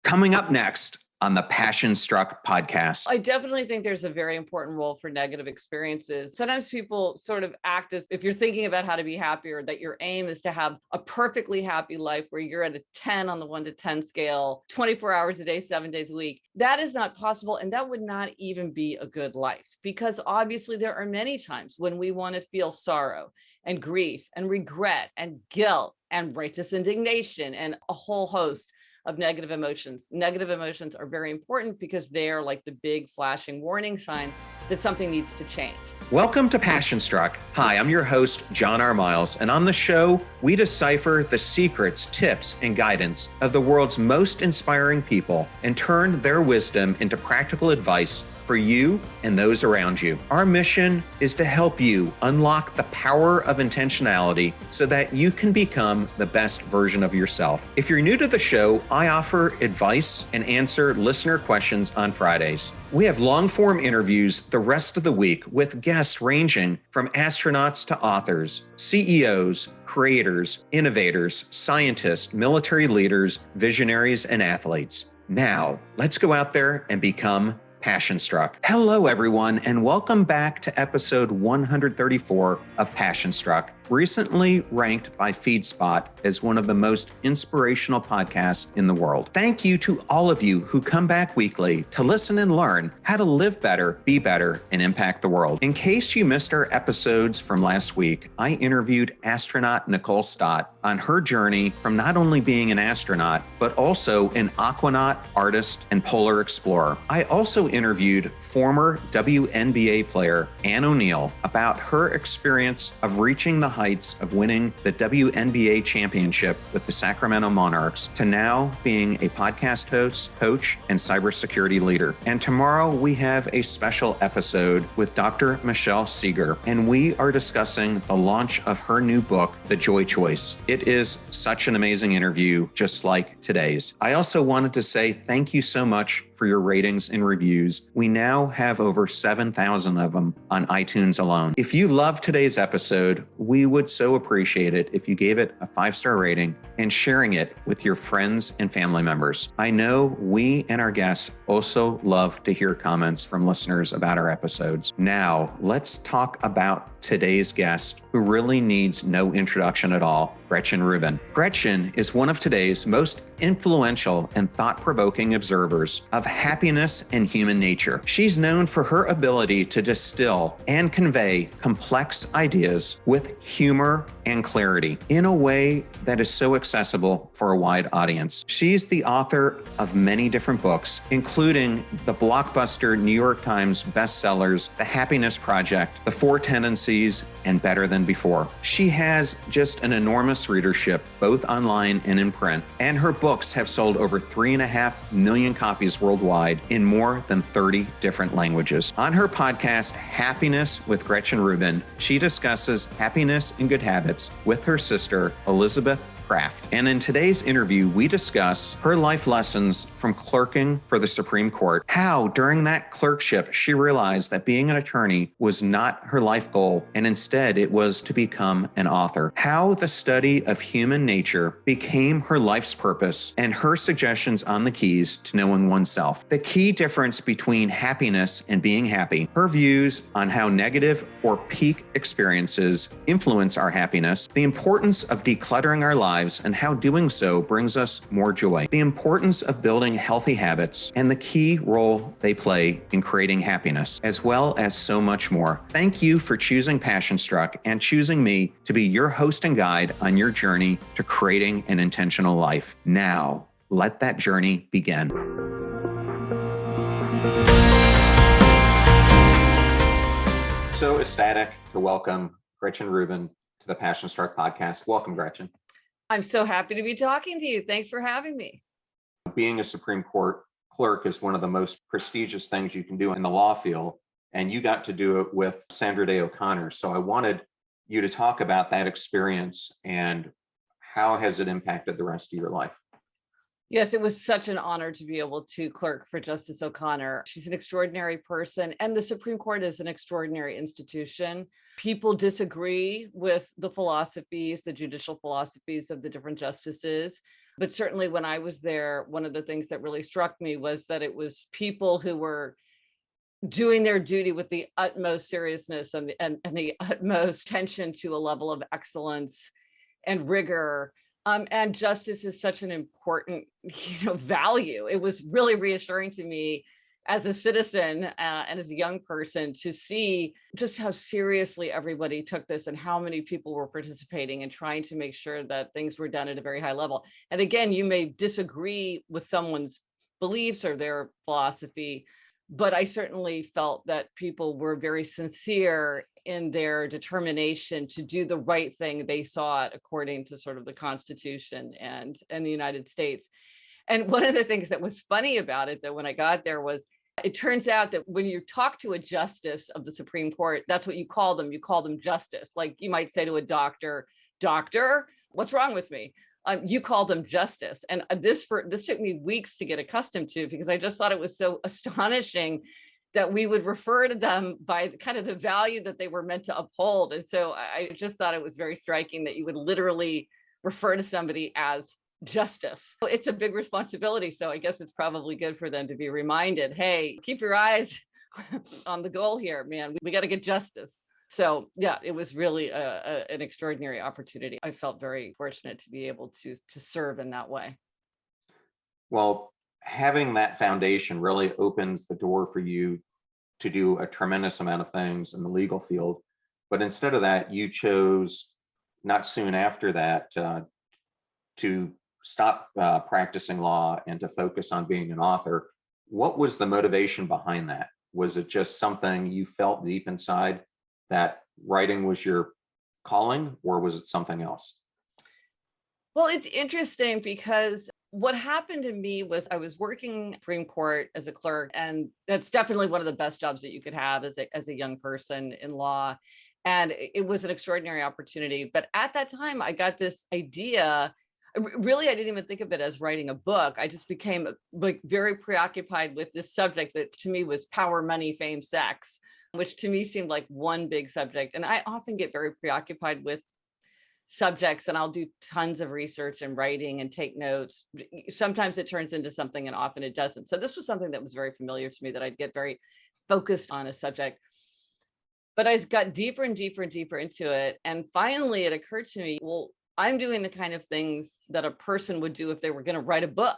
Coming up next on the Passion Struck podcast. I definitely think there's a very important role for negative experiences. Sometimes people sort of act as if you're thinking about how to be happier, that your aim is to have a perfectly happy life where you're at a 10 on the 1 to 10 scale, 24 hours a day, 7 days a week. That is not possible. And that would not even be a good life, because obviously there are many times when we want to feel sorrow and grief and regret and guilt and righteous indignation and a whole host of negative emotions. Negative emotions are very important because they are like the big flashing warning sign that something needs to change. Welcome to Passion Struck. Hi, I'm your host, John R. Miles, and on the show, we decipher the secrets, tips, and guidance of the world's most inspiring people and turn their wisdom into practical advice for you and those around you. Our mission is to help you unlock the power of intentionality so that you can become the best version of yourself. If you're new to the show, I offer advice and answer listener questions on Fridays. We have long-form interviews the rest of the week with guests ranging from astronauts to authors, CEOs, creators, innovators, scientists, military leaders, visionaries, and athletes. Now, let's go out there and become Passion Struck. Hello, everyone, and welcome back to episode 134 of Passion Struck, recently ranked by FeedSpot as one of the most inspirational podcasts in the world. Thank you to all of you who come back weekly to listen and learn how to live better, be better, and impact the world. In case you missed our episodes from last week, I interviewed astronaut Nicole Stott on her journey from not only being an astronaut, but also an aquanaut, artist, and polar explorer. I also interviewed former WNBA player Ann O'Neill about her experience of reaching the heights of winning the WNBA championship with the Sacramento Monarchs to now being a podcast host, coach, and cybersecurity leader. And tomorrow we have a special episode with Dr. Michelle Seeger, and we are discussing the launch of her new book, The Joy Choice. It is such an amazing interview, just like today's. I also wanted to say thank you so much for your ratings and reviews. We now have over 7,000 of them on iTunes alone. If you love today's episode, we would so appreciate it if you gave it a 5-star rating and sharing it with your friends and family members. I know we and our guests also love to hear comments from listeners about our episodes. Now, let's talk about today's guest, who really needs no introduction at all, Gretchen Rubin. Gretchen is one of today's most influential and thought-provoking observers of happiness and human nature. She's known for her ability to distill and convey complex ideas with humor and clarity in a way that is so accessible for a wide audience. She's the author of many different books, including the blockbuster New York Times bestsellers, The Happiness Project, The 4 Tendencies, and Better Than Before. She has just an enormous readership, both online and in print, and her books have sold over 3.5 million copies worldwide in more than 30 different languages. On her podcast, Happiness with Gretchen Rubin, she discusses happiness and good habits with her sister, Elizabeth Craft. And in today's interview, we discuss her life lessons from clerking for the Supreme Court, how during that clerkship, she realized that being an attorney was not her life goal, and instead it was to become an author, how the study of human nature became her life's purpose, and her suggestions on the keys to knowing oneself, the key difference between happiness and being happy, her views on how negative or peak experiences influence our happiness, the importance of decluttering our lives, and how doing so brings us more joy, the importance of building healthy habits, and the key role they play in creating happiness, as well as so much more. Thank you for choosing Passion Struck and choosing me to be your host and guide on your journey to creating an intentional life. Now, let that journey begin. So ecstatic to welcome Gretchen Rubin to the Passion Struck podcast. Welcome, Gretchen. I'm so happy to be talking to you. Thanks for having me. Being a Supreme Court clerk is one of the most prestigious things you can do in the law field, and you got to do it with Sandra Day O'Connor. So I wanted you to talk about that experience and how has it impacted the rest of your life? Yes, it was such an honor to be able to clerk for Justice O'Connor. She's an extraordinary person, and the Supreme Court is an extraordinary institution. People disagree with the philosophies, the judicial philosophies of the different justices, But certainly when I was there, one of the things that really struck me was that it was people who were doing their duty with the utmost seriousness and the utmost attention to a level of excellence and rigor. And justice is such an important, value. It was really reassuring to me as a citizen and as a young person to see just how seriously everybody took this and how many people were participating and trying to make sure that things were done at a very high level. And again, you may disagree with someone's beliefs or their philosophy, but I certainly felt that people were very sincere in their determination to do the right thing. They saw it according to sort of the Constitution and the United States. And one of the things that was funny about it, that when I got there, was it turns out that when you talk to a justice of the Supreme Court, that's what you call them. You call them justice. Like you might say to a doctor, what's wrong with me? You call them justice. And this took me weeks to get accustomed to, because I just thought it was so astonishing that we would refer to them by kind of the value that they were meant to uphold. And so I just thought it was very striking that you would literally refer to somebody as justice. It's a big responsibility. So I guess it's probably good for them to be reminded, hey, keep your eyes on the goal here, man. We got to get justice. So yeah, it was really an extraordinary opportunity. I felt very fortunate to be able to serve in that way. Well, having that foundation really opens the door for you to do a tremendous amount of things in the legal field. But instead of that, you chose not soon after that to stop practicing law and to focus on being an author. What was the motivation behind that? Was it just something you felt deep inside that writing was your calling, or was it something else? Well, it's interesting because what happened to me was I was working Supreme Court as a clerk, and that's definitely one of the best jobs that you could have as a young person in law. And it was an extraordinary opportunity. But at that time, I got this idea. Really, I didn't even think of it as writing a book. I just became like very preoccupied with this subject that to me was power, money, fame, sex, which to me seemed like one big subject. And I often get very preoccupied with subjects, and I'll do tons of research and writing and take notes. Sometimes it turns into something and often it doesn't. So this was something that was very familiar to me, that I'd get very focused on a subject. But I got deeper and deeper and deeper into it. And finally it occurred to me, well, I'm doing the kind of things that a person would do if they were going to write a book.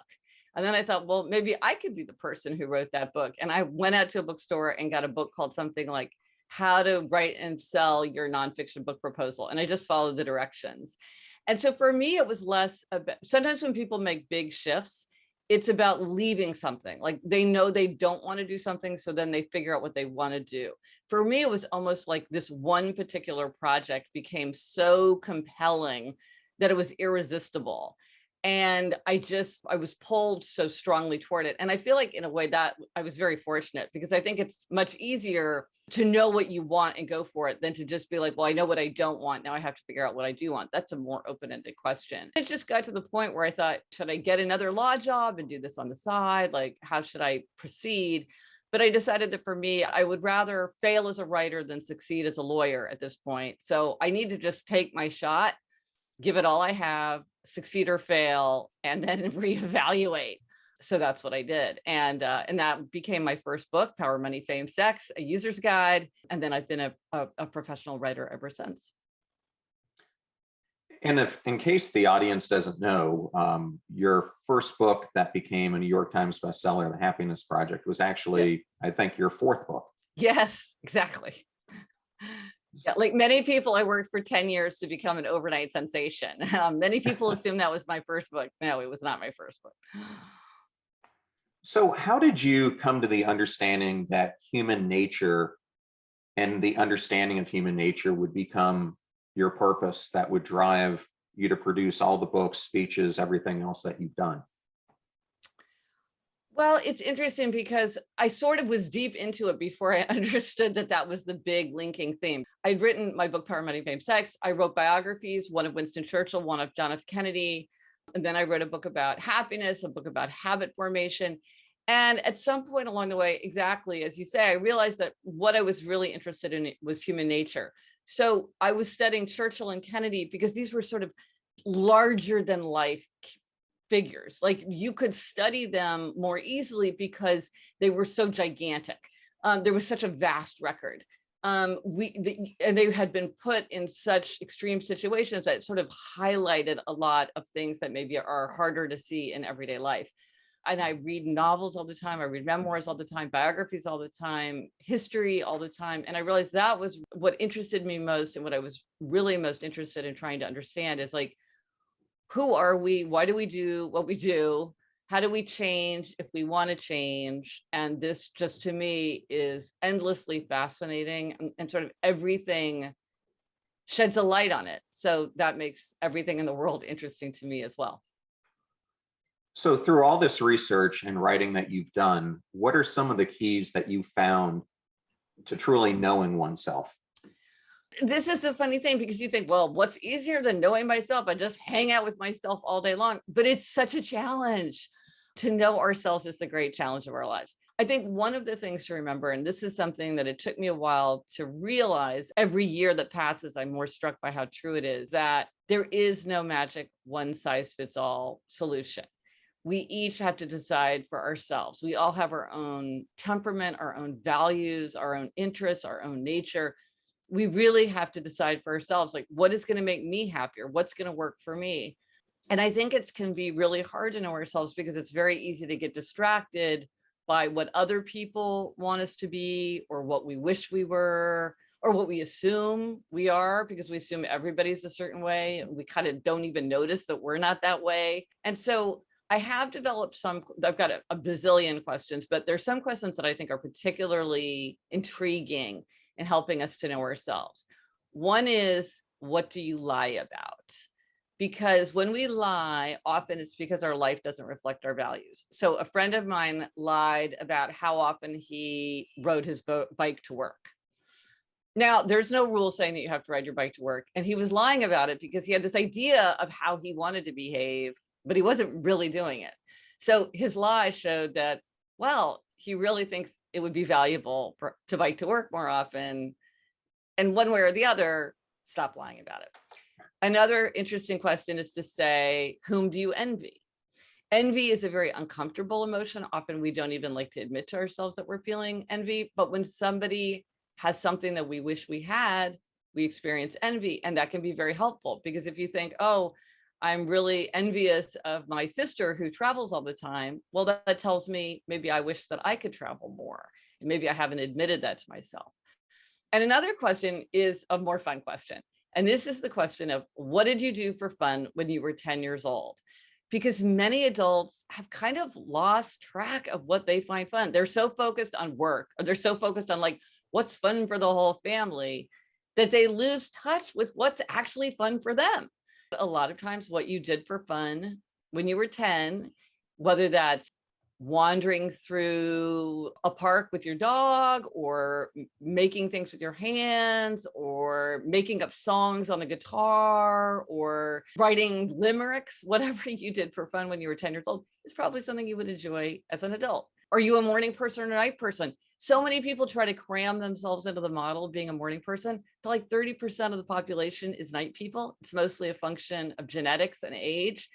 And then I thought, well, maybe I could be the person who wrote that book. And I went out to a bookstore and got a book called something like How to Write and Sell Your Nonfiction Book Proposal. And I just followed the directions. And so for me, it was less about, sometimes when people make big shifts, it's about leaving something. Like they know they don't want to do something, so then they figure out what they want to do. For me, it was almost like this one particular project became so compelling that it was irresistible. And I was pulled so strongly toward it. And I feel like in a way that I was very fortunate, because I think it's much easier to know what you want and go for it than to just be like, well, I know what I don't want. Now I have to figure out what I do want. That's a more open-ended question. It just got to the point where I thought, should I get another law job and do this on the side? Like, how should I proceed? But I decided that for me, I would rather fail as a writer than succeed as a lawyer at this point. So I need to just take my shot, give it all I have, succeed or fail, and then reevaluate. So that's what I did. And that became my first book, Power, Money, Fame, Sex, a user's guide. And then I've been a professional writer ever since. And if, in case the audience doesn't know, your first book that became a New York Times bestseller, The Happiness Project, was actually, I think, your fourth book. Yes, exactly. Yeah, like many people, I worked for 10 years to become an overnight sensation. Many people assume that was my first book. No, it was not my first book. So how did you come to the understanding that human nature and the understanding of human nature would become your purpose that would drive you to produce all the books, speeches, everything else that you've done? Well, it's interesting because I sort of was deep into it before I understood that that was the big linking theme. I'd written my book, Power, Money, Fame, Sex. I wrote biographies, one of Winston Churchill, one of John F. Kennedy. And then I wrote a book about happiness, a book about habit formation. And at some point along the way, exactly as you say, I realized that what I was really interested in was human nature. So I was studying Churchill and Kennedy because these were sort of larger than life figures. Like you could study them more easily because they were so gigantic. There was such a vast record. And they had been put in such extreme situations that sort of highlighted a lot of things that maybe are harder to see in everyday life. And I read novels all the time. I read memoirs all the time, biographies all the time, history all the time. And I realized that was what interested me most. And what I was really most interested in trying to understand is like, who are we? Why do we do what we do? How do we change if we want to change? And this just to me is endlessly fascinating, and sort of everything sheds a light on it. So that makes everything in the world interesting to me as well. So, through all this research and writing that you've done, what are some of the keys that you found to truly knowing oneself? This is the funny thing, because you think, well, what's easier than knowing myself? I just hang out with myself all day long. But it's such a challenge. To know ourselves is the great challenge of our lives. I think one of the things to remember, and this is something that it took me a while to realize, every year that passes, I'm more struck by how true it is, that there is no magic one size fits all solution. We each have to decide for ourselves. We all have our own temperament, our own values, our own interests, our own nature. We really have to decide for ourselves, like, what is going to make me happier? What's going to work for me? And I think it can be really hard to know ourselves because it's very easy to get distracted by what other people want us to be, or what we wish we were, or what we assume we are, because we assume everybody's a certain way. And we kind of don't even notice that we're not that way. And so I have developed I've got a bazillion questions, but there's some questions that I think are particularly intriguing in helping us to know ourselves. One is, what do you lie about? Because when we lie, often it's because our life doesn't reflect our values. So a friend of mine lied about how often he rode his bike to work. Now, there's no rule saying that you have to ride your bike to work. And he was lying about it because he had this idea of how he wanted to behave, but he wasn't really doing it. So his lie showed that, well, he really thinks it would be valuable to bike to work more often. And one way or the other, stop lying about it. Another interesting question is to say, whom do you envy? Envy is a very uncomfortable emotion. Often we don't even like to admit to ourselves that we're feeling envy. But when somebody has something that we wish we had, we experience envy. And that can be very helpful, because if you think, oh, I'm really envious of my sister who travels all the time, well, that tells me maybe I wish that I could travel more. And maybe I haven't admitted that to myself. And another question is a more fun question. And this is the question of, what did you do for fun when you were 10 years old? Because many adults have kind of lost track of what they find fun. They're so focused on work, or they're so focused on like, what's fun for the whole family, that they lose touch with what's actually fun for them. A lot of times what you did for fun when you were 10, whether that's wandering through a park with your dog, or making things with your hands, or making up songs on the guitar, or writing limericks, whatever you did for fun when you were 10 years old is probably something you would enjoy as an adult. Are you a morning person or a night person? So many people try to cram themselves into the model of being a morning person, but like 30% of the population is night people. It's mostly a function of genetics and age.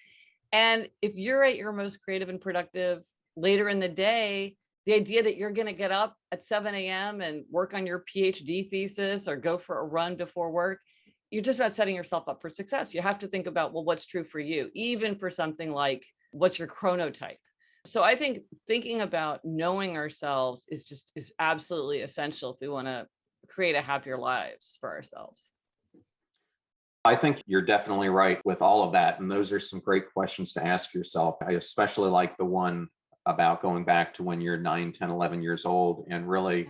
And if you're at your most creative and productive later in the day, the idea that you're going to get up at 7 a.m. and work on your PhD thesis or go for a run before work, you're just not setting yourself up for success. You have to think about, well, what's true for you, even for something like, what's your chronotype? So I think thinking about knowing ourselves is absolutely essential if we want to create a happier lives for ourselves. I think you're definitely right with all of that. And those are some great questions to ask yourself. I especially like the one about going back to when you're 9, 10, 11 years old, and really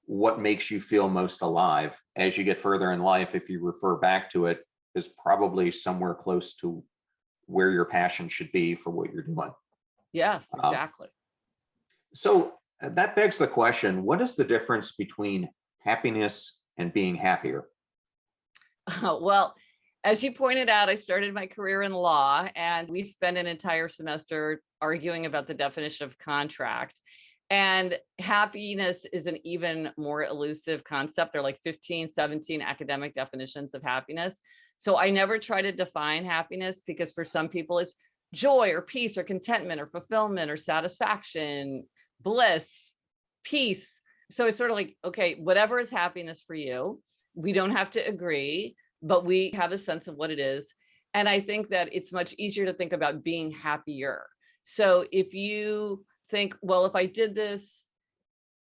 what makes you feel most alive as you get further in life. If you refer back to it, is probably somewhere close to where your passion should be for what you're doing. Yes, exactly. So that begs the question, what is the difference between happiness and being happier? Well, as you pointed out, I started my career in law, and we spent an entire semester arguing about the definition of contract. And happiness is an even more elusive concept. There are like 15, 17 academic definitions of happiness. So I never try to define happiness, because for some people it's joy or peace or contentment or fulfillment or satisfaction, bliss, peace. So it's sort of like, okay, whatever is happiness for you, we don't have to agree, but we have a sense of what it is. And I think that it's much easier to think about being happier. So if you think, well, if I did this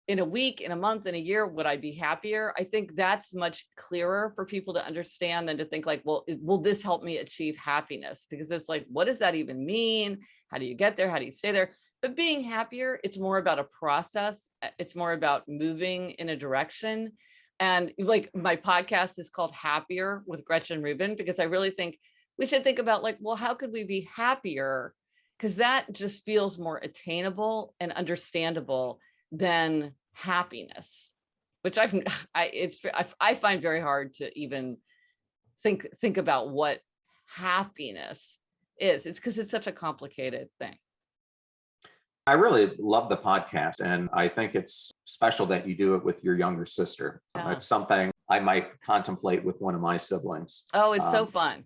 in a week, in a month, in a year, would I be happier? I think that's much clearer for people to understand than to think like, well, will this help me achieve happiness? Because it's like, what does that even mean? How do you get there? How do you stay there? But being happier, it's more about a process. It's more about moving in a direction. And like my podcast is called Happier with Gretchen Rubin, because I really think we should think about like, well, how could we be happier? Because that just feels more attainable and understandable than happiness, which I find very hard to even think about what happiness is. It's because it's such a complicated thing. I really love the podcast, and I think it's special that you do it with your younger sister. Yeah. It's something I might contemplate with one of my siblings. Oh, it's so fun.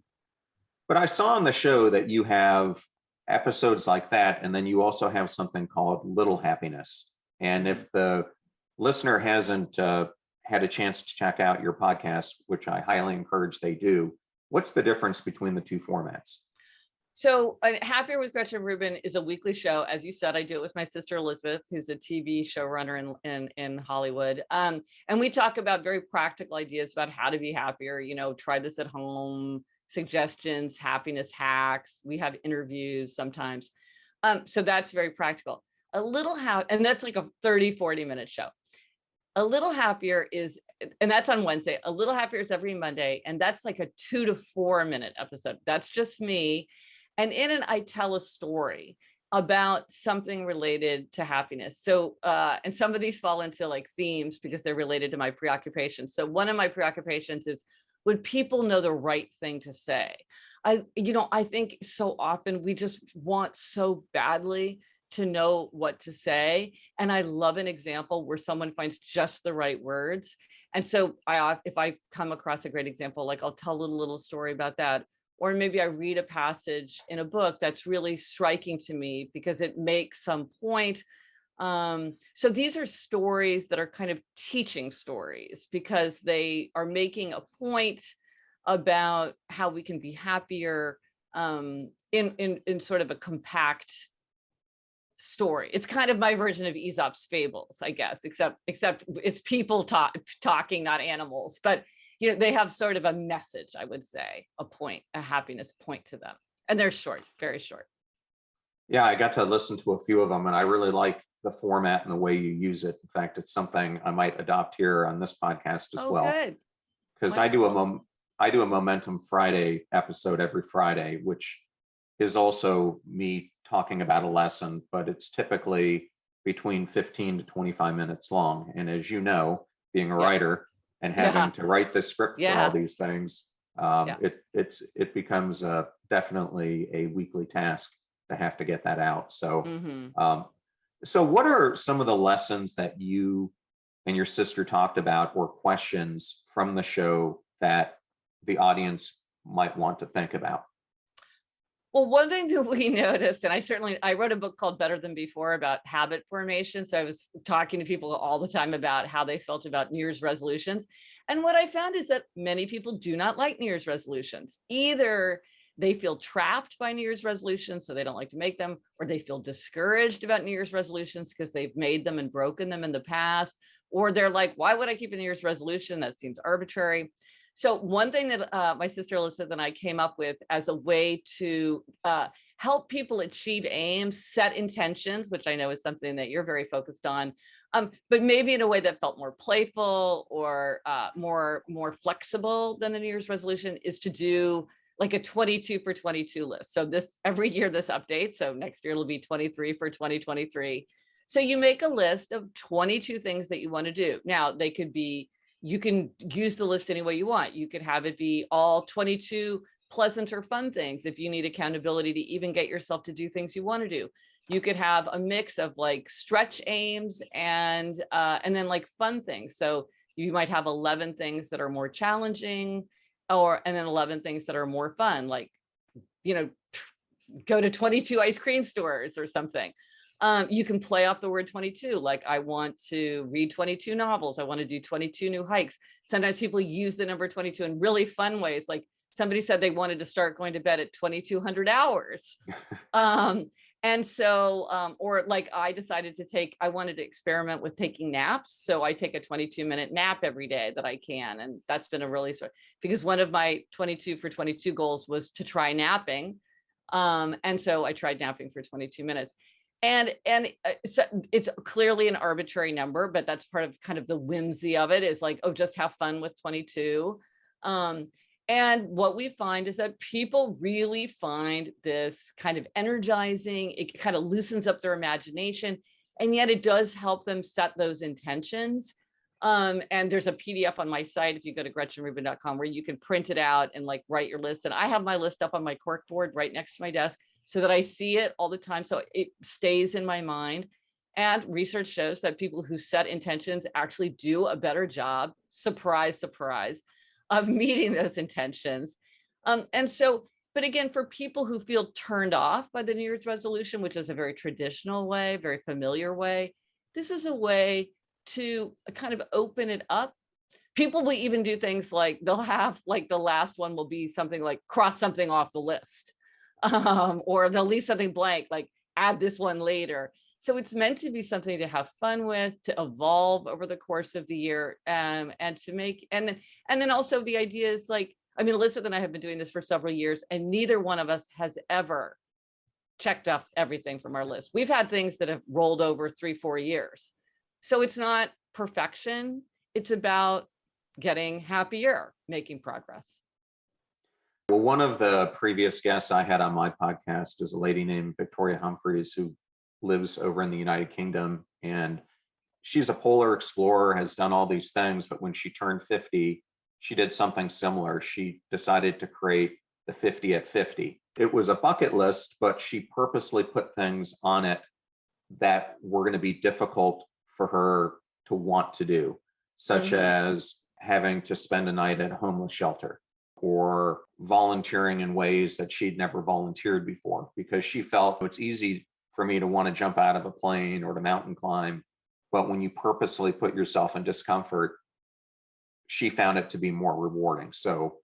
But I saw on the show that you have episodes like that, and then you also have something called Little Happiness. And if the listener hasn't had a chance to check out your podcast, which I highly encourage they do, what's the difference between the two formats? So Happier with Gretchen Rubin is a weekly show. As you said, I do it with my sister, Elizabeth, who's a TV showrunner in Hollywood. And we talk about very practical ideas about how to be happier, try this at home, suggestions, happiness hacks. We have interviews sometimes. So that's very practical. And that's like a 30-40 minute show. A Little Happier is, and that's on Wednesday. A Little Happier is every Monday. And that's like a 2 to 4 minute episode. That's just me. And in it, I tell a story about something related to happiness. So, and some of these fall into like themes because they're related to my preoccupations. So one of my preoccupations is, would people know the right thing to say? I think so often we just want so badly to know what to say. And I love an example where someone finds just the right words. And so if I come across a great example, like I'll tell a little story about that. Or maybe I read a passage in a book that's really striking to me because it makes some point. So these are stories that are kind of teaching stories because they are making a point about how we can be happier in sort of a compact story. It's kind of my version of Aesop's fables, I guess, except it's people talking, not animals. But they have sort of a message, I would say, a happiness point to them. And they're short, very short. Yeah, I got to listen to a few of them, and I really like the format and the way you use it. In fact, it's something I might adopt here on this podcast as well. Good. Because I do a Momentum Friday episode every Friday, which is also me talking about a lesson, but it's typically between 15 to 25 minutes long. And as you know, being a writer and having to write the script for all these things, it becomes definitely a weekly task to have to get that out. So, so what are some of the lessons that you and your sister talked about, or questions from the show that the audience might want to think about? Well, one thing that we noticed, and I wrote a book called Better Than Before about habit formation. So I was talking to people all the time about how they felt about New Year's resolutions. And what I found is that many people do not like New Year's resolutions. Either they feel trapped by New Year's resolutions, so they don't like to make them, or they feel discouraged about New Year's resolutions because they've made them and broken them in the past, or they're like, why would I keep a New Year's resolution? That seems arbitrary. So one thing that my sister Elizabeth and I came up with as a way to help people achieve aims, set intentions, which I know is something that you're very focused on, but maybe in a way that felt more playful or more flexible than the New Year's resolution, is to do like a 22 for 22 list. So every year this updates. So next year it'll be 23 for 2023. So you make a list of 22 things that you want to do. Now they could be, you can use the list any way you want. You could have it be all 22 pleasant or fun things if you need accountability to even get yourself to do things you want to do. You could have a mix of like stretch aims and then like fun things. So you might have 11 things that are more challenging, and then 11 things that are more fun, like, go to 22 ice cream stores or something. You can play off the word 22. Like, I want to read 22 novels. I want to do 22 new hikes. Sometimes people use the number 22 in really fun ways. Like, somebody said they wanted to start going to bed at 2200 hours. And so, or like, I decided I wanted to experiment with taking naps. So I take a 22-minute nap every day that I can. And that's been a really because one of my 22 for 22 goals was to try napping. And so I tried napping for 22 minutes. And it's clearly an arbitrary number, but that's part of kind of the whimsy of it, is like, oh, just have fun with 22. And what we find is that people really find this kind of energizing. It kind of loosens up their imagination, and yet it does help them set those intentions. And there's a PDF on my site, if you go to GretchenRubin.com, where you can print it out and like write your list. And I have my list up on my cork board right next to my desk so that I see it all the time. So it stays in my mind. And research shows that people who set intentions actually do a better job, surprise, surprise, of meeting those intentions. And so, but again, for people who feel turned off by the New Year's resolution, which is a very traditional way, very familiar way, this is a way to kind of open it up. People will even do things like, they'll have like, the last one will be something like cross something off the list, or they'll leave something blank, like add this one later. So it's meant to be something to have fun with, to evolve over the course of the year, and to make, and then also the idea is like, I mean, Elizabeth and I have been doing this for several years, and neither one of us has ever checked off everything from our list. We've had things that have rolled over 3-4 years. So it's not perfection. It's about getting happier, making progress. Well, one of the previous guests I had on my podcast is a lady named Victoria Humphreys, who lives over in the United Kingdom, and she's a polar explorer, has done all these things, but when she turned 50, she did something similar. She decided to create the 50 at 50. It was a bucket list, but she purposely put things on it that were going to be difficult for her to want to do, such as having to spend a night at a homeless shelter, or volunteering in ways that she'd never volunteered before, because she felt it's easy for me to want to jump out of a plane or to mountain climb. But when you purposely put yourself in discomfort, she found it to be more rewarding. So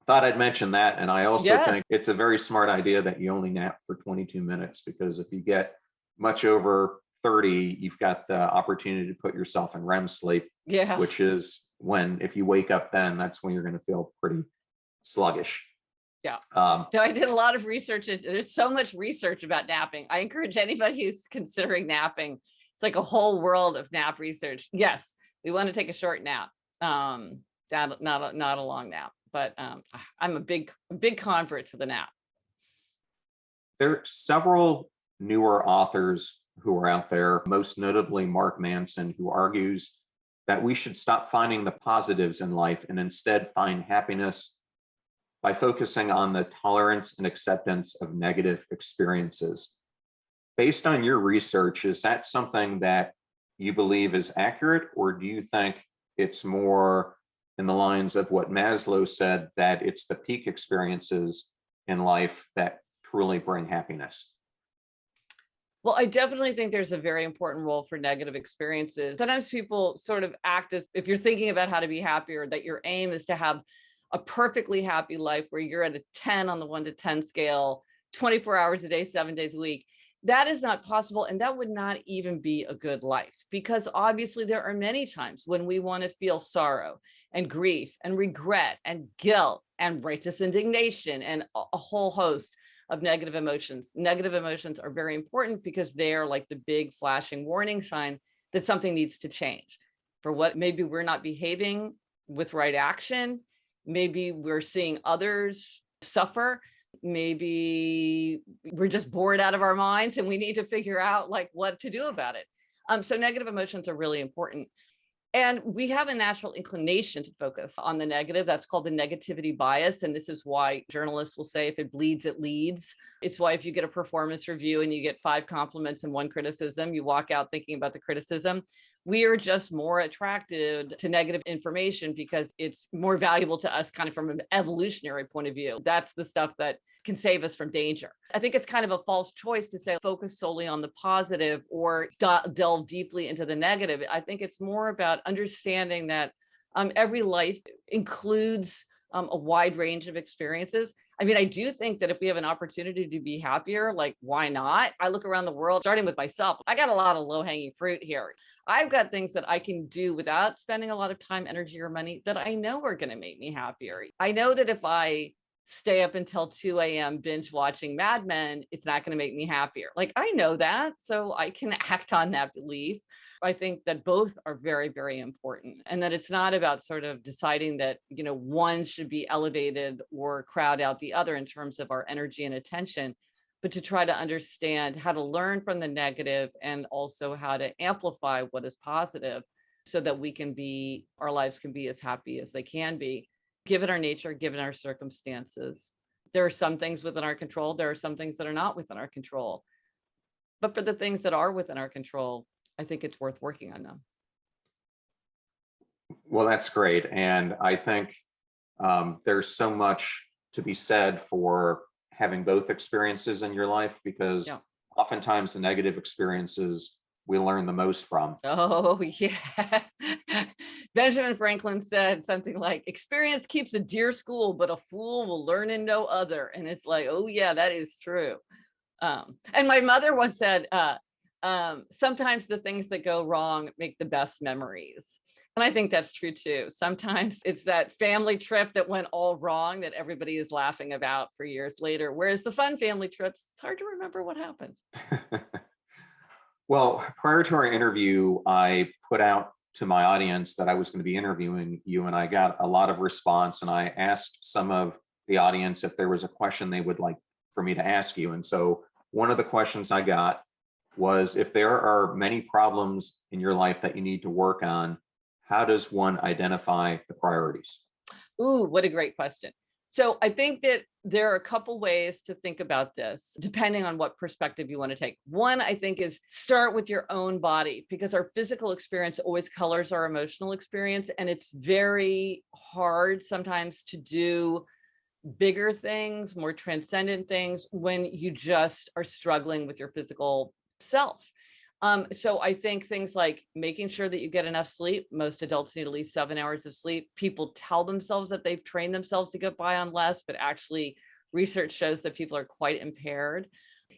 thought I'd mention that. And I also think it's a very smart idea that you only nap for 22 minutes, because if you get much over 30, you've got the opportunity to put yourself in REM sleep, which is when, if you wake up then, that's when you're going to feel pretty sluggish. So I did a lot of research. There's so much research about napping. I encourage anybody who's considering napping. It's like a whole world of nap research. Yes, we want to take a short nap, not a long nap, but I'm a big convert to the nap. There are several newer authors who are out there, most notably Mark Manson, who argues that we should stop finding the positives in life and instead find happiness by focusing on the tolerance and acceptance of negative experiences. Based on your research, is that something that you believe is accurate, or do you think it's more in the lines of what Maslow said, that it's the peak experiences in life that truly bring happiness? Well, I definitely think there's a very important role for negative experiences. Sometimes people sort of act as if you're thinking about how to be happier, that your aim is to have a perfectly happy life where you're at a 10 on the 1 to 10 scale, 24 hours a day, 7 days a week. That is not possible. And that would not even be a good life, because obviously there are many times when we want to feel sorrow and grief and regret and guilt and righteous indignation and a whole host of negative emotions. Negative emotions are very important because they are like the big flashing warning sign that something needs to change. For what, maybe we're not behaving with right action. Maybe we're seeing others suffer. Maybe we're just bored out of our minds and we need to figure out like what to do about it. So negative emotions are really important. And we have a natural inclination to focus on the negative. That's called the negativity bias. And this is why journalists will say, if it bleeds, it leads. It's why if you get a performance review and you get 5 compliments and 1 criticism, you walk out thinking about the criticism. We are just more attracted to negative information because it's more valuable to us kind of from an evolutionary point of view. That's the stuff that can save us from danger. I think it's kind of a false choice to say focus solely on the positive or delve deeply into the negative. I think it's more about understanding that every life includes a wide range of experiences. I mean, I do think that if we have an opportunity to be happier, like, why not? I look around the world, starting with myself. I got a lot of low-hanging fruit here. I've got things that I can do without spending a lot of time, energy, or money that I know are going to make me happier. I know that if I stay up until 2 a.m. binge watching Mad Men, it's not going to make me happier. Like, I know that, so I can act on that belief. I think that both are very, very important, and that it's not about sort of deciding that, one should be elevated or crowd out the other in terms of our energy and attention, but to try to understand how to learn from the negative and also how to amplify what is positive so that our lives can be as happy as they can be, given our nature, given our circumstances. There are some things within our control. There are some things that are not within our control. But for the things that are within our control, I think it's worth working on them. Well, that's great. And I think there's so much to be said for having both experiences in your life, because oftentimes the negative experiences we learn the most from. Oh, yeah. Benjamin Franklin said something like, experience keeps a deer school, but a fool will learn in no other. And it's like, oh, yeah, that is true. And my mother once said, sometimes the things that go wrong make the best memories. And I think that's true too. Sometimes it's that family trip that went all wrong that everybody is laughing about for years later. Whereas the fun family trips, it's hard to remember what happened. Well, prior to our interview, I put out to my audience that I was going to be interviewing you, and I got a lot of response. And I asked some of the audience if there was a question they would like for me to ask you. And so one of the questions I got was, if there are many problems in your life that you need to work on, how does one identify the priorities? Ooh, what a great question. So I think that there are a couple ways to think about this, depending on what perspective you want to take. One, I think, is start with your own body, because our physical experience always colors our emotional experience. And it's very hard sometimes to do bigger things, more transcendent things, when you just are struggling with your physical self. So I think things like making sure that you get enough sleep. Most adults need at least 7 hours of sleep. People tell themselves that they've trained themselves to get by on less, but actually research shows that people are quite impaired.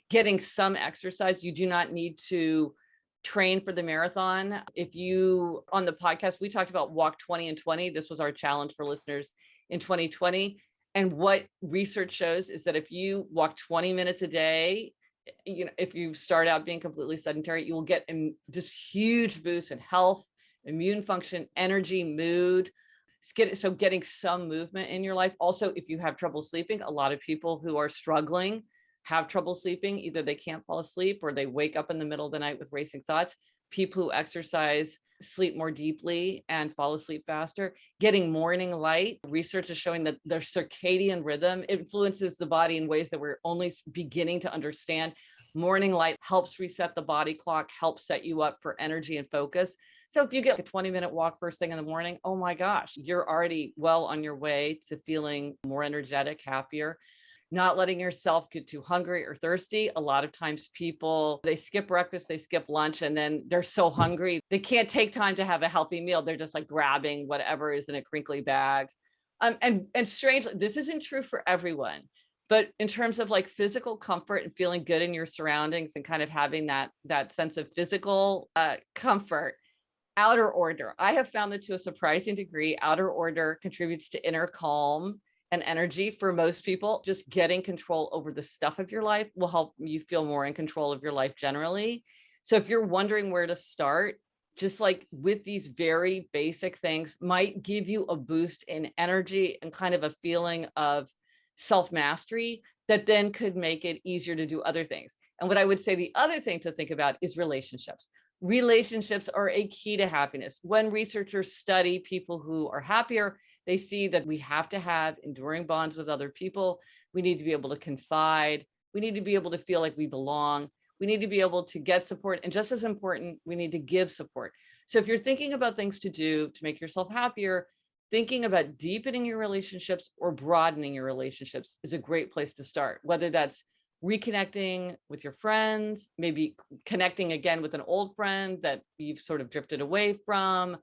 Getting some exercise. You do not need to train for the marathon. On the podcast, we talked about walk 20 and 20. This was our challenge for listeners in 2020. And what research shows is that if you walk 20 minutes a day, if you start out being completely sedentary, you will get just huge boosts in health, immune function, energy, mood. So getting some movement in your life. Also, if you have trouble sleeping, a lot of people who are struggling have trouble sleeping. Either they can't fall asleep or they wake up in the middle of the night with racing thoughts. People who exercise sleep more deeply and fall asleep faster. Getting morning light. Research is showing that their circadian rhythm influences the body in ways that we're only beginning to understand. Morning light helps reset the body clock, helps set you up for energy and focus. So if you get a 20-minute walk first thing in the morning, oh my gosh, you're already well on your way to feeling more energetic, happier. Not letting yourself get too hungry or thirsty. A lot of times people, they skip breakfast, they skip lunch, and then they're so hungry, they can't take time to have a healthy meal. They're just like grabbing whatever is in a crinkly bag. And strangely, this isn't true for everyone, but in terms of like physical comfort and feeling good in your surroundings and kind of having that sense of physical comfort, outer order. I have found that to a surprising degree, outer order contributes to inner calm and energy for most people. Just getting control over the stuff of your life will help you feel more in control of your life generally. So if you're wondering where to start, just like with these very basic things might give you a boost in energy and kind of a feeling of self-mastery that then could make it easier to do other things. And what I would say the other thing to think about is relationships. Relationships are a key to happiness. When researchers study people who are happier, they see that we have to have enduring bonds with other people. We need to be able to confide. We need to be able to feel like we belong. We need to be able to get support. And just as important, we need to give support. So if you're thinking about things to do to make yourself happier, thinking about deepening your relationships or broadening your relationships is a great place to start, whether that's reconnecting with your friends, maybe connecting again with an old friend that you've sort of drifted away from,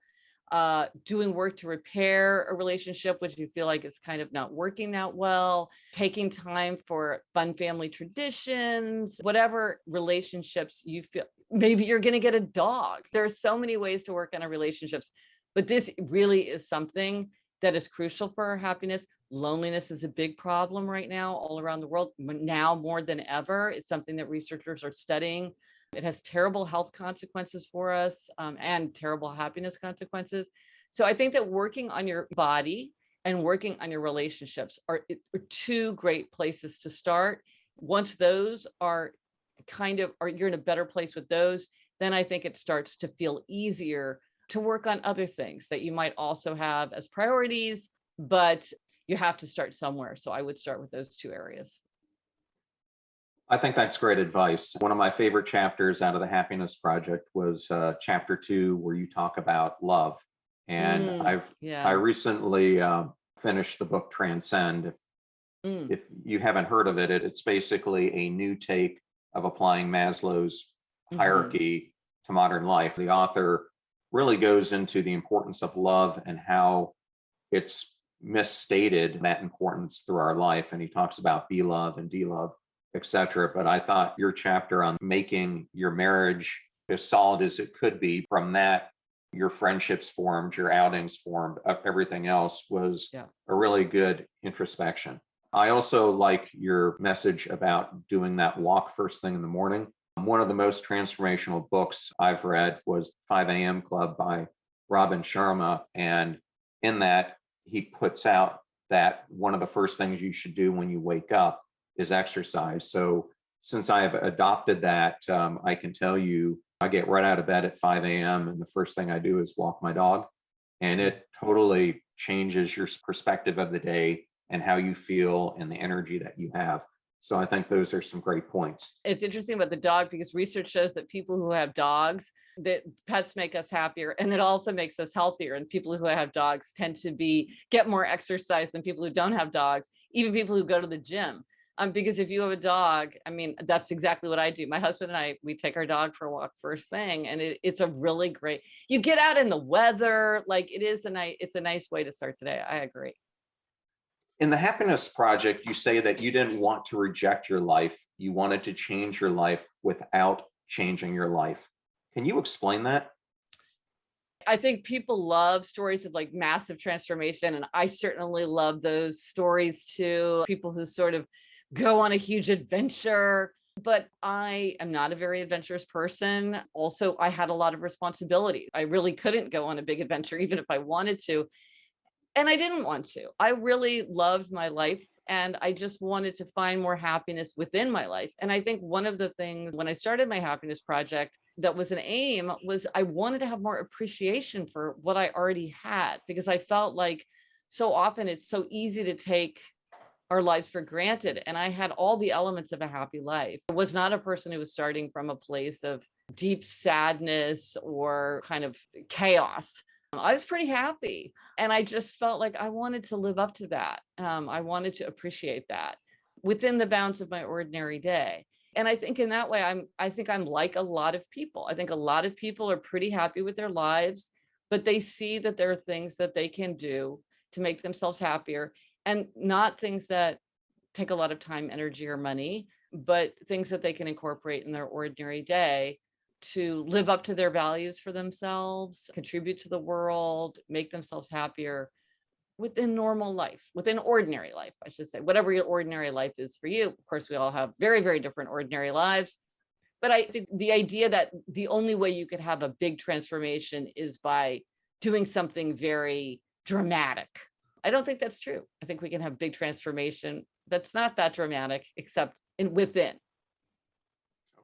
doing work to repair a relationship which you feel like is kind of not working that well, taking time for fun family traditions, whatever relationships you feel. Maybe you're going to get a dog. There are so many ways to work on our relationships, but this really is something that is crucial for our happiness. Loneliness is a big problem right now all around the world, now more than ever. It's something that researchers are studying. It has terrible health consequences for us, and terrible happiness consequences. So I think that working on your body and working on your relationships are two great places to start. Once those are you're in a better place with those, then I think it starts to feel easier to work on other things that you might also have as priorities, but you have to start somewhere. So I would start with those two areas. I think that's great advice. One of my favorite chapters out of the Happiness Project was chapter 2, where you talk about love. And I recently finished the book Transcend. If you haven't heard of it, it's basically a new take of applying Maslow's hierarchy to modern life. The author really goes into the importance of love and how it's misstated, that importance through our life. And he talks about be love and de-love, etc. But I thought your chapter on making your marriage as solid as it could be, from that, your friendships formed, your outings formed, everything else was a really good introspection. I also like your message about doing that walk first thing in the morning. One of the most transformational books I've read was 5 a.m. Club by Robin Sharma. And in that, he puts out that one of the first things you should do when you wake up is exercise. So since I have adopted that, I can tell you, I get right out of bed at 5 a.m. and the first thing I do is walk my dog. And it totally changes your perspective of the day and how you feel and the energy that you have. So I think those are some great points. It's interesting about the dog because research shows that people who have dogs, that pets make us happier, and it also makes us healthier. And people who have dogs tend to get more exercise than people who don't have dogs, even people who go to the gym. Because if you have a dog, I mean, that's exactly what I do. My husband and I, we take our dog for a walk first thing, and it's a really great, you get out in the weather, like it's a nice way to start today. I agree. In the Happiness Project, you say that you didn't want to reject your life. You wanted to change your life without changing your life. Can you explain that? I think people love stories of like massive transformation, and I certainly love those stories too. People who sort of go on a huge adventure, but I am not a very adventurous person. Also, I had a lot of responsibility. I really couldn't go on a big adventure, even if I wanted to. And I didn't want to. I really loved my life, and I just wanted to find more happiness within my life. And I think one of the things when I started my Happiness Project that was an aim was I wanted to have more appreciation for what I already had, because I felt like so often it's so easy to take our lives for granted. And I had all the elements of a happy life. I was not a person who was starting from a place of deep sadness or kind of chaos. I was pretty happy, and I just felt like I wanted to live up to that. I wanted to appreciate that within the bounds of my ordinary day. And I think in that way, I think I'm like a lot of people. I think a lot of people are pretty happy with their lives, but they see that there are things that they can do to make themselves happier, and not things that take a lot of time, energy, or money, but things that they can incorporate in their ordinary day to live up to their values for themselves, contribute to the world, make themselves happier within normal life, within ordinary life, I should say, whatever your ordinary life is for you. Of course, we all have very, very different ordinary lives. But I think the idea that the only way you could have a big transformation is by doing something very dramatic, I don't think that's true. I think we can have big transformation that's not that dramatic, except within.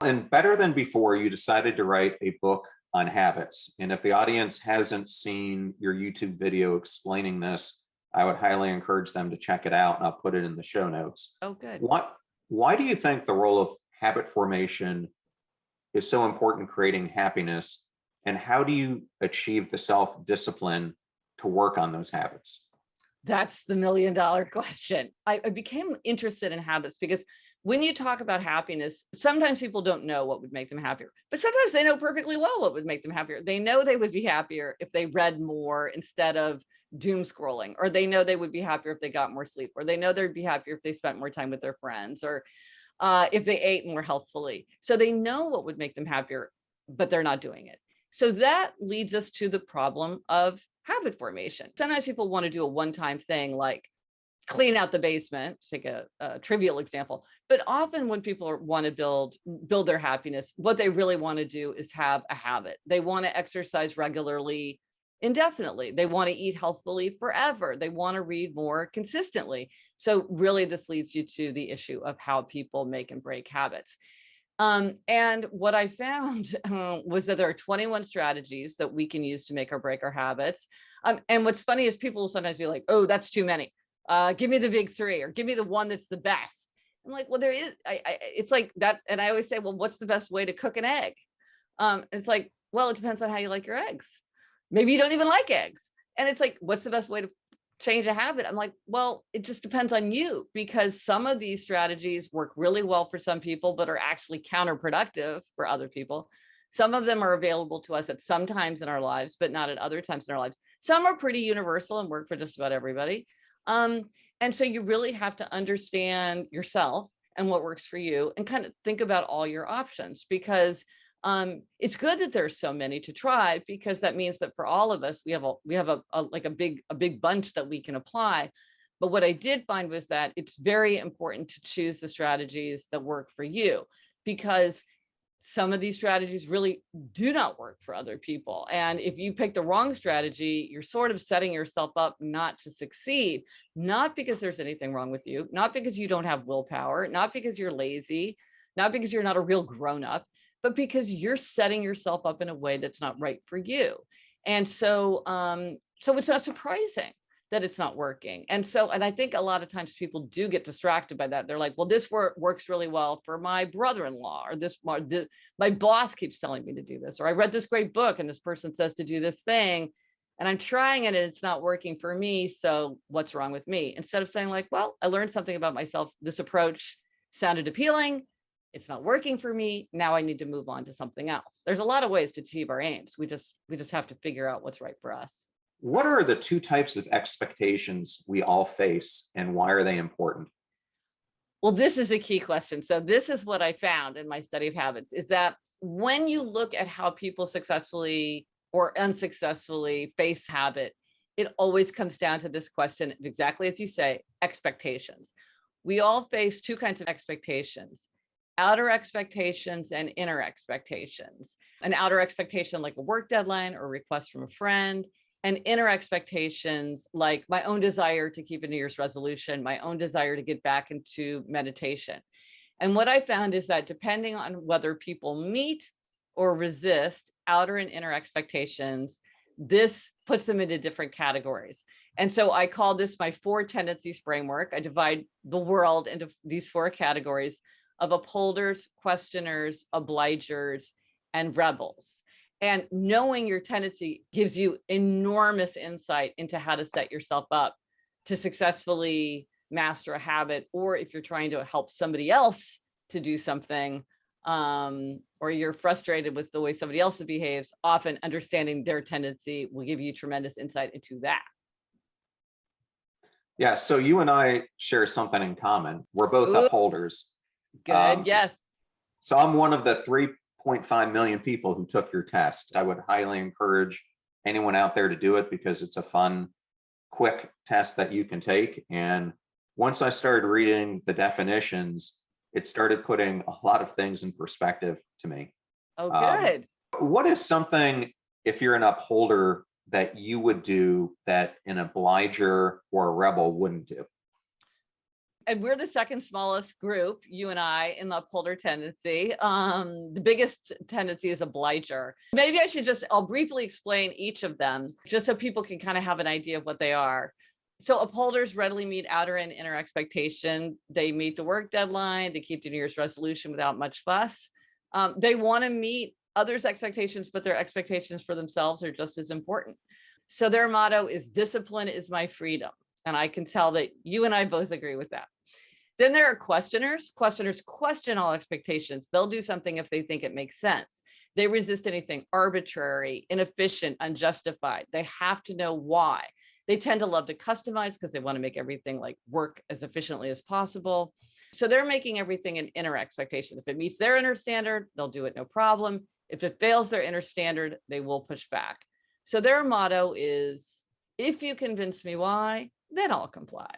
And better than before, you decided to write a book on habits. And if the audience hasn't seen your YouTube video explaining this, I would highly encourage them to check it out, and I'll put it in the show notes. Oh, good. Why do you think the role of habit formation is so important in creating happiness? And how do you achieve the self-discipline to work on those habits? That's the $1 million question. I became interested in habits because when you talk about happiness, sometimes people don't know what would make them happier, but sometimes they know perfectly well what would make them happier. They know they would be happier if they read more instead of doom scrolling, or they know they would be happier if they got more sleep, or they know they'd be happier if they spent more time with their friends, or if they ate more healthfully. So they know what would make them happier, but they're not doing it. So that leads us to the problem of habit formation. Sometimes people want to do a one-time thing like clean out the basement, take a trivial example. But often when people want to build their happiness, what they really want to do is have a habit. They want to exercise regularly, indefinitely. They want to eat healthfully forever. They want to read more consistently. So really this leads you to the issue of how people make and break habits. And what I found was that there are 21 strategies that we can use to make or break our habits. And what's funny is people will sometimes be like, oh, that's too many. Give me the big three, or give me the one that's the best. I'm like, well, there is, it's like that. And I always say, well, what's the best way to cook an egg? It's like, well, it depends on how you like your eggs. Maybe you don't even like eggs. And it's like, what's the best way to change a habit? I'm like, well, it just depends on you, because some of these strategies work really well for some people, but are actually counterproductive for other people. Some of them are available to us at some times in our lives, but not at other times in our lives. Some are pretty universal and work for just about everybody. And so you really have to understand yourself and what works for you, and kind of think about all your options, because it's good that there's so many to try, because that means that for all of us, we have a big bunch that we can apply. But what I did find was that it's very important to choose the strategies that work for you, because some of these strategies really do not work for other people. And if you pick the wrong strategy, you're sort of setting yourself up not to succeed, not because there's anything wrong with you, not because you don't have willpower, not because you're lazy, not because you're not a real grown-up, but because you're setting yourself up in a way that's not right for you. And so, so it's not surprising that it's not working. And I think a lot of times people do get distracted by that. They're like, well, this works really well for my brother-in-law, or my boss keeps telling me to do this, or I read this great book and this person says to do this thing, and I'm trying it and it's not working for me. So what's wrong with me? Instead of saying like, well, I learned something about myself. This approach sounded appealing. It's not working for me. Now I need to move on to something else. There's a lot of ways to achieve our aims. We just have to figure out what's right for us. What are the two types of expectations we all face, and why are they important? Well, this is a key question. So this is what I found in my study of habits, is that when you look at how people successfully or unsuccessfully face habit, it always comes down to this question of, exactly as you say, expectations. We all face two kinds of expectations: outer expectations and inner expectations. An outer expectation like a work deadline or a request from a friend, and inner expectations like my own desire to keep a New Year's resolution, my own desire to get back into meditation. And what I found is that depending on whether people meet or resist outer and inner expectations, this puts them into different categories. And so I call this my 4 tendencies framework. I divide the world into these 4 categories of upholders, questioners, obligers, and rebels. And knowing your tendency gives you enormous insight into how to set yourself up to successfully master a habit, or if you're trying to help somebody else to do something, or you're frustrated with the way somebody else behaves, often understanding their tendency will give you tremendous insight into that. Yeah, so you and I share something in common. We're both upholders. Good, yes. So I'm one of the 3.5 million people who took your test. I would highly encourage anyone out there to do it, because it's a fun, quick test that you can take. And once I started reading the definitions, it started putting a lot of things in perspective to me. Oh, good. What is something, if you're an upholder, that you would do that an obliger or a rebel wouldn't do? And we're the second smallest group, you and I, in the upholder tendency. The biggest tendency is obliger. Maybe I'll briefly explain each of them just so people can kind of have an idea of what they are. So upholders readily meet outer and inner expectation. They meet the work deadline. They keep the New Year's resolution without much fuss. They want to meet others' expectations, but their expectations for themselves are just as important. So their motto is discipline is my freedom. And I can tell that you and I both agree with that. Then there are questioners. Questioners question all expectations. They'll do something if they think it makes sense. They resist anything arbitrary, inefficient, unjustified. They have to know why. They tend to love to customize because they want to make everything like work as efficiently as possible. So they're making everything an inner expectation. If it meets their inner standard, they'll do it no problem. If it fails their inner standard, they will push back. So their motto is, if you convince me why, then I'll comply.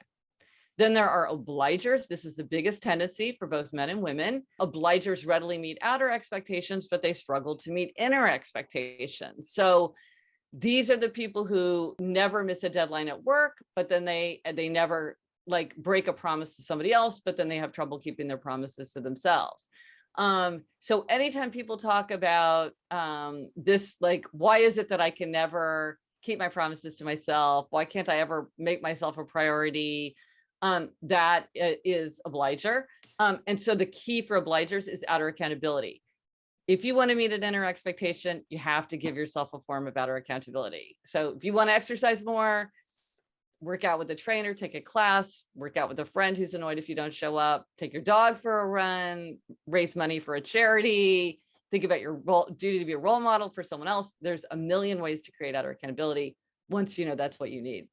Then there are obligers. This is the biggest tendency for both men and women. Obligers readily meet outer expectations, but they struggle to meet inner expectations. So these are the people who never miss a deadline at work, but then they never like break a promise to somebody else, but then they have trouble keeping their promises to themselves. So anytime people talk about this, like, why is it that I can never keep my promises to myself? Why can't I ever make myself a priority? That is obliger. And so the key for obligers is outer accountability. If you want to meet an inner expectation, you have to give yourself a form of outer accountability. So if you want to exercise more, work out with a trainer, take a class, work out with a friend who's annoyed if you don't show up, take your dog for a run, raise money for a charity, think about your duty to be a role model for someone else. There's a million ways to create outer accountability once you know that's what you need.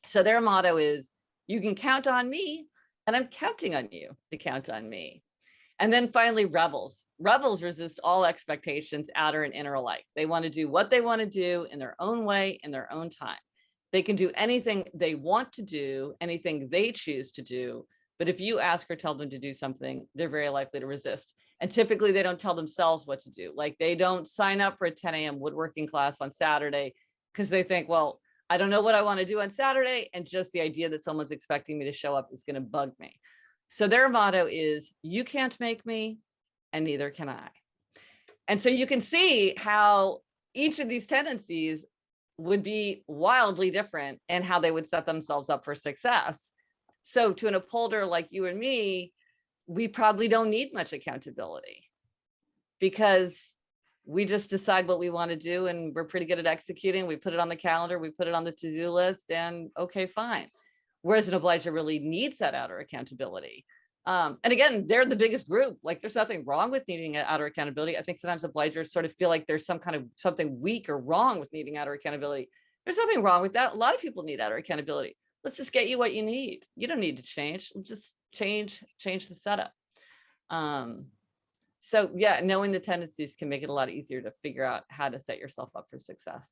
So their motto is, you can count on me, and I'm counting on you to count on me. And then finally, rebels. Rebels resist all expectations, outer and inner alike. They want to do what they want to do in their own way, in their own time. They can do anything they want to do, anything they choose to do. But if you ask or tell them to do something, they're very likely to resist. And typically they don't tell themselves what to do. Like they don't sign up for a 10 a.m. woodworking class on Saturday because they think, well, I don't know what I want to do on Saturday. And just the idea that someone's expecting me to show up is going to bug me. So their motto is, you can't make me, and neither can I. And so you can see how each of these tendencies would be wildly different and how they would set themselves up for success. So to an upholder like you and me, we probably don't need much accountability because we just decide what we want to do and we're pretty good at executing. We put it on the calendar, we put it on the to-do list, and okay, fine. Whereas an obliger really needs that outer accountability. And again, they're the biggest group. Like there's nothing wrong with needing outer accountability. I think sometimes obligers sort of feel like there's some kind of something weak or wrong with needing outer accountability. There's nothing wrong with that. A lot of people need outer accountability. Let's just get you what you need. You don't need to change. Just change the setup. So yeah, knowing the tendencies can make it a lot easier to figure out how to set yourself up for success.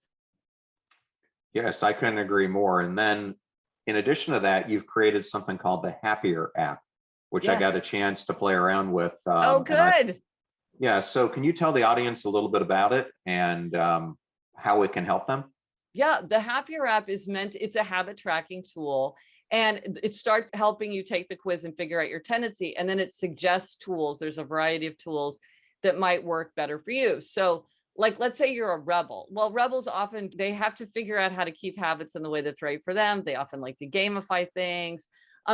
Yes, I couldn't agree more. And then in addition to that, you've created something called the Happier app, which yes. I got a chance to play around with. Oh, good. Yeah. So can you tell the audience a little bit about it and how it can help them? Yeah, the Happier app is it's a habit tracking tool. And it starts helping you take the quiz and figure out your tendency. And then it suggests tools. There's a variety of tools that might work better for you. So like, let's say you're a rebel. Well, rebels often, they have to figure out how to keep habits in the way that's right for them. They often like to gamify things.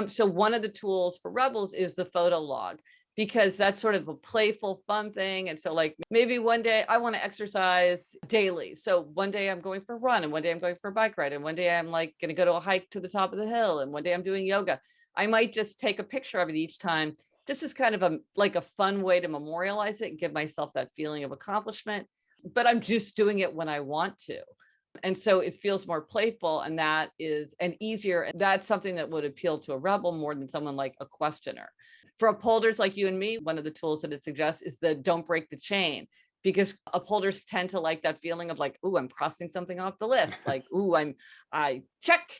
So one of the tools for rebels is the photo log, because that's sort of a playful, fun thing. And so like maybe one day I want to exercise daily. So one day I'm going for a run, and one day I'm going for a bike ride, and one day I'm like going to go to a hike to the top of the hill, and one day I'm doing yoga. I might just take a picture of it each time, just as kind of a fun way to memorialize it and give myself that feeling of accomplishment. But I'm just doing it when I want to. And so it feels more playful, and that is an easier, that's something that would appeal to a rebel more than someone like a questioner. For upholders like you and me, one of the tools that it suggests is the don't break the chain, because upholders tend to like that feeling of like, ooh, I'm crossing something off the list. Like, ooh, I check,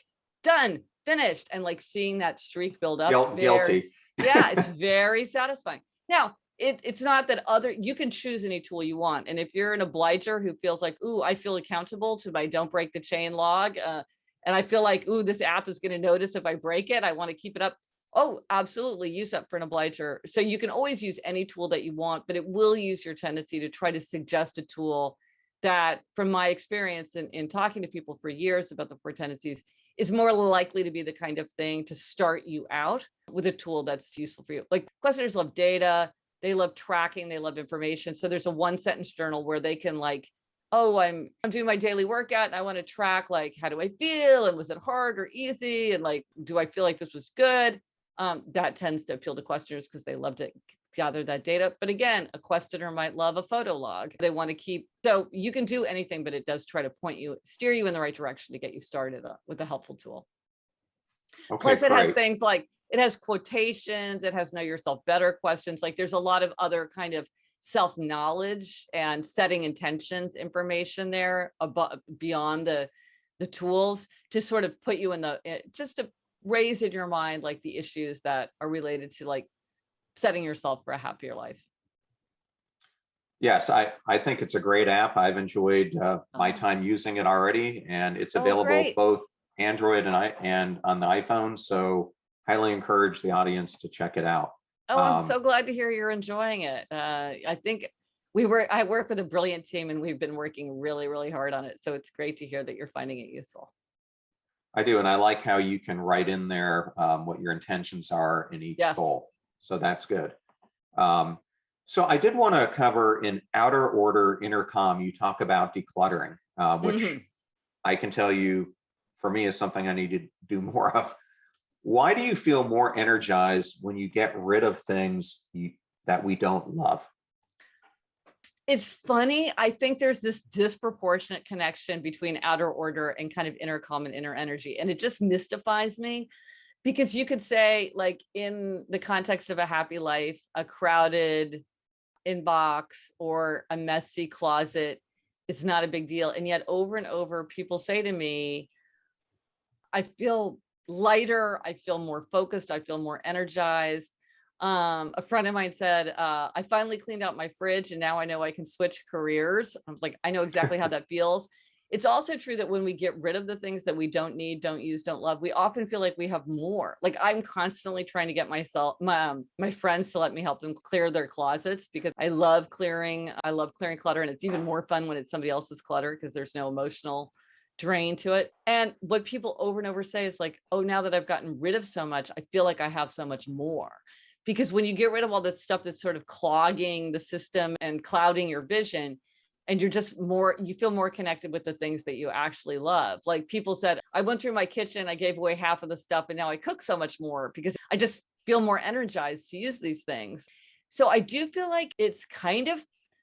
done, finished. And like seeing that streak build up. Guilty. Yeah, it's very satisfying. Now, it's not that you can choose any tool you want. And if you're an obliger who feels like, ooh, I feel accountable to my don't break the chain log, and I feel like, ooh, this app is going to notice if I break it, I want to keep it up. Oh, absolutely. Use that for an obliger. So you can always use any tool that you want, but it will use your tendency to try to suggest a tool that, from my experience in talking to people for years about the 4 tendencies, is more likely to be the kind of thing to start you out with a tool that's useful for you. Like, questioners love data, they love tracking, they love information. So there's a 1-sentence journal where they can, like, oh, I'm doing my daily workout and I want to track, like, how do I feel? And was it hard or easy? And, like, do I feel like this was good? That tends to appeal to questioners because they love to gather that data. But again, a questioner might love a photo log. They want to keep, so you can do anything, but it does try to steer you in the right direction to get you started with a helpful tool. Okay, Plus, it has great. things like, it has quotations, it has know yourself better questions. Like, there's a lot of other kind of self-knowledge and setting intentions information there above, beyond the tools, to sort of put you in just to raise in your mind, like, the issues that are related to, like, setting yourself for a happier life. Yes, I think it's a great app. I've enjoyed my time using it already, and it's available great. both Android and on the iPhone. So highly encourage the audience to check it out. Oh, I'm so glad to hear you're enjoying it. I think I work with a brilliant team, and we've been working really, really hard on it. So it's great to hear that you're finding it useful. I do, and I like how you can write in there what your intentions are in each goal. So that's good. So I did want to cover, in outer order intercom, you talk about decluttering, which I can tell you, for me, is something I need to do more of. Why do you feel more energized when you get rid of things that we don't love? It's funny. I think there's this disproportionate connection between outer order and kind of intercom and inner energy. And it just mystifies me, because you could say, like, in the context of a happy life, a crowded inbox or a messy closet is not a big deal. And yet over and over, people say to me, I feel lighter, I feel more focused, I feel more energized. A friend of mine said, I finally cleaned out my fridge and now I know I can switch careers. I was like, I know exactly how that feels. It's also true that when we get rid of the things that we don't need, don't use, don't love, we often feel like we have more. Like, I'm constantly trying to get my friends to let me help them clear their closets, because I love clearing clutter. And it's even more fun when it's somebody else's clutter, because there's no emotional drain to it. And what people over and over say is, like, oh, now that I've gotten rid of so much, I feel like I have so much more. Because when you get rid of all the stuff that's sort of clogging the system and clouding your vision, and you feel more connected with the things that you actually love. Like, people said, I went through my kitchen, I gave away half of the stuff, and now I cook so much more because I just feel more energized to use these things. So I do feel like it's kind of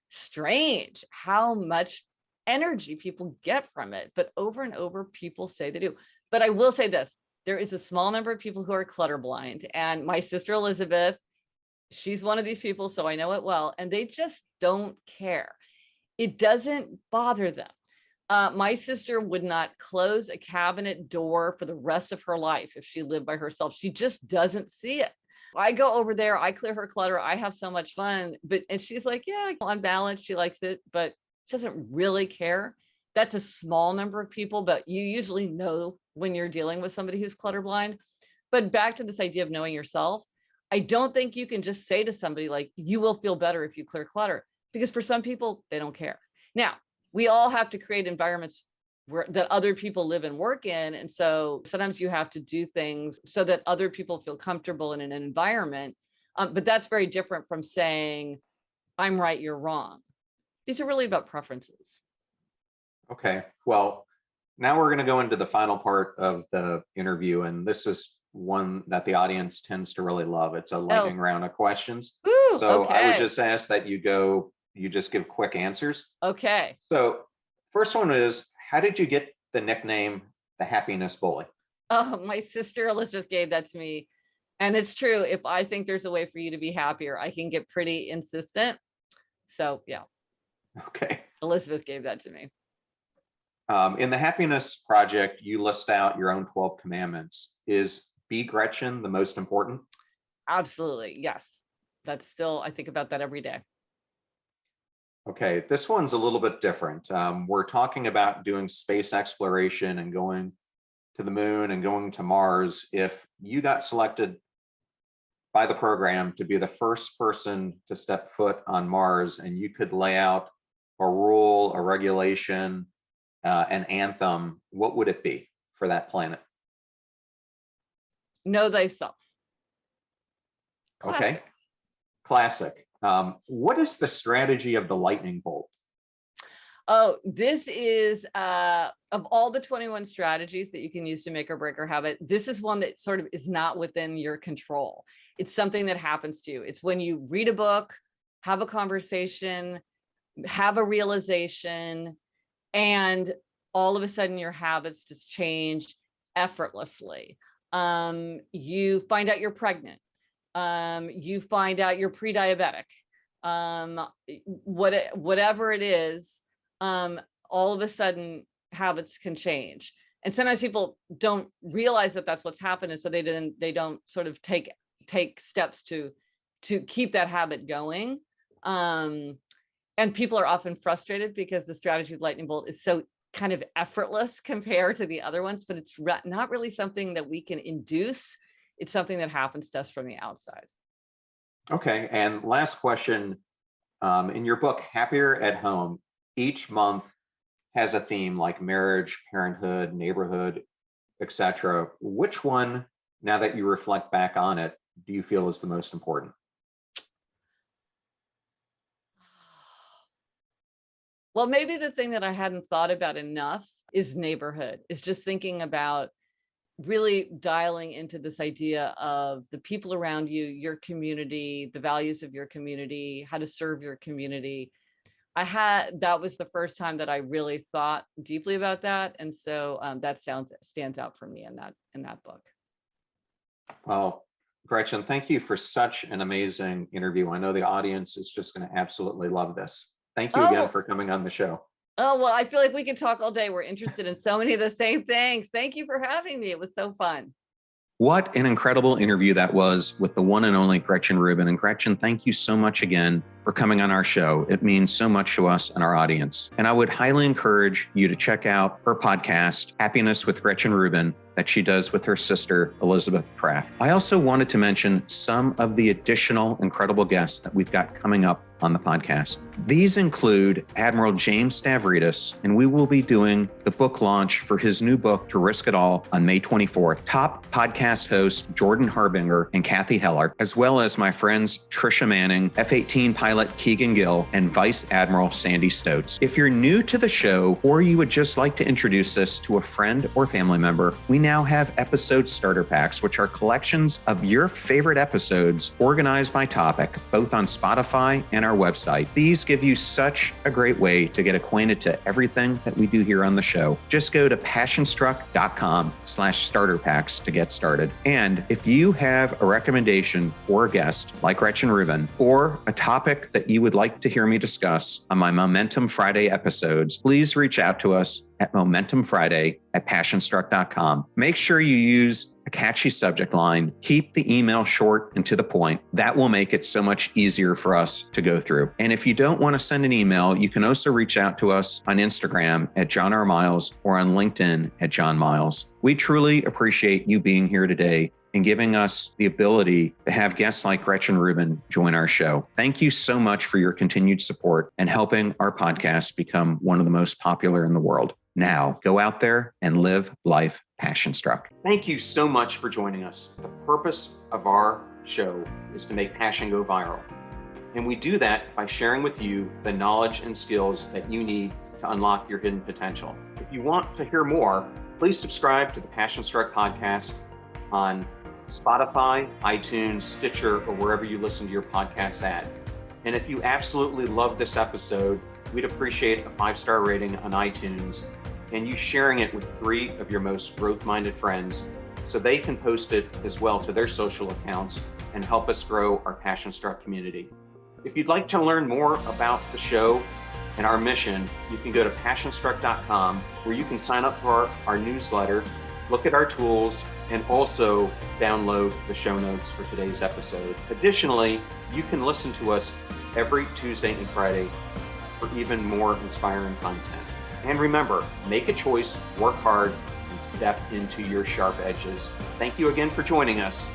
strange how much energy people get from it. But over and over, people say they do. But I will say this, there is a small number of people who are clutter blind. And my sister Elizabeth, she's one of these people, so I know it well. And they just don't care. It doesn't bother them. My sister would not close a cabinet door for the rest of her life if she lived by herself. She just doesn't see it. I go over there, I clear her clutter, I have so much fun. And she's like, yeah, on balance, she likes it, but she doesn't really care. That's a small number of people, but you usually know when you're dealing with somebody who's clutterblind. But back to this idea of knowing yourself, I don't think you can just say to somebody, like, you will feel better if you clear clutter. Because for some people, they don't care. Now, we all have to create environments that other people live and work in. And so sometimes you have to do things so that other people feel comfortable in an environment. But that's very different from saying, I'm right, you're wrong. These are really about preferences. Okay. Well, now we're going to go into the final part of the interview. And this is one that the audience tends to really love. It's a lightning round of questions. Ooh, so okay. I would just ask that you just give quick answers. Okay. So first one is, how did you get the nickname the Happiness Bully? Oh, my sister Elizabeth gave that to me. And it's true. If I think there's a way for you to be happier, I can get pretty insistent. So yeah. Okay. Elizabeth gave that to me. In the Happiness Project, you list out your own 12 commandments. Is be Gretchen the most important? Absolutely. Yes. That's still, I think about that every day. Okay, this one's a little bit different. We're talking about doing space exploration and going to the moon and going to Mars. If you got selected by the program to be the first person to step foot on Mars, and you could lay out a rule, a regulation, an anthem, what would it be for that planet? Know thyself. Classic. Okay. Classic. What is the strategy of the lightning bolt? Oh, this is, of all the 21 strategies that you can use to make or break your habit, this is one that sort of is not within your control. It's something that happens to you. It's when you read a book, have a conversation, have a realization, and all of a sudden your habits just change effortlessly. You find out you're pregnant. You find out you're pre-diabetic. Whatever it is, all of a sudden habits can change. And sometimes people don't realize that that's what's happened. And so they don't sort of take steps to keep that habit going. And people are often frustrated because the strategy of lightning bolt is so kind of effortless compared to the other ones, but it's not really something that we can induce. It's something that happens to us from the outside. Okay. And last question, in your book, Happier at Home, each month has a theme like marriage, parenthood, neighborhood, etc. Which one, now that you reflect back on it, do you feel is the most important? Well, maybe the thing that I hadn't thought about enough is neighborhood, is just thinking about really dialing into this idea of the people around you, your community, the values of your community, how to serve your community. That was the first time that I really thought deeply about that. And so that stands out for me in that book. Well, Gretchen, thank you for such an amazing interview. I know the audience is just going to absolutely love this. Thank you again for coming on the show. Oh, well, I feel like we could talk all day. We're interested in so many of the same things. Thank you for having me. It was so fun. What an incredible interview that was with the one and only Gretchen Rubin. And Gretchen, thank you so much again for coming on our show. It means so much to us and our audience. And I would highly encourage you to check out her podcast, Happiness with Gretchen Rubin, that she does with her sister, Elizabeth Kraft. I also wanted to mention some of the additional incredible guests that we've got coming up on the podcast. These include Admiral James Stavridis, and we will be doing the book launch for his new book, To Risk It All, on May 24th. Top podcast hosts Jordan Harbinger and Kathy Heller, as well as my friends Trisha Manning, F-18 pilot Keegan Gill, and Vice Admiral Sandy Stotz. If you're new to the show, or you would just like to introduce us to a friend or family member, we now have episode starter packs, which are collections of your favorite episodes organized by topic, both on Spotify and our website. These give you such a great way to get acquainted to everything that we do here on the show. Just go to passionstruck.com/starter packs to get started. And if you have a recommendation for a guest like Gretchen Rubin, or a topic that you would like to hear me discuss on my Momentum Friday episodes, please reach out to us at momentumfriday@passionstruck.com. Make sure you use a catchy subject line. Keep the email short and to the point. That will make it so much easier for us to go through. And if you don't want to send an email, you can also reach out to us on Instagram at John R. Miles or on LinkedIn at John Miles. We truly appreciate you being here today and giving us the ability to have guests like Gretchen Rubin join our show. Thank you so much for your continued support and helping our podcast become one of the most popular in the world. Now, go out there and live life passion-struck. Thank you so much for joining us. The purpose of our show is to make passion go viral. And we do that by sharing with you the knowledge and skills that you need to unlock your hidden potential. If you want to hear more, please subscribe to the Passion Struck podcast on Spotify, iTunes, Stitcher, or wherever you listen to your podcasts at. And if you absolutely love this episode, we'd appreciate a 5-star rating on iTunes and you sharing it with 3 of your most growth-minded friends so they can post it as well to their social accounts and help us grow our Passion Struck community. If you'd like to learn more about the show and our mission, you can go to passionstruck.com where you can sign up for our newsletter, look at our tools, and also download the show notes for today's episode. Additionally, you can listen to us every Tuesday and Friday for even more inspiring content. And remember, make a choice, work hard, and step into your sharp edges. Thank you again for joining us.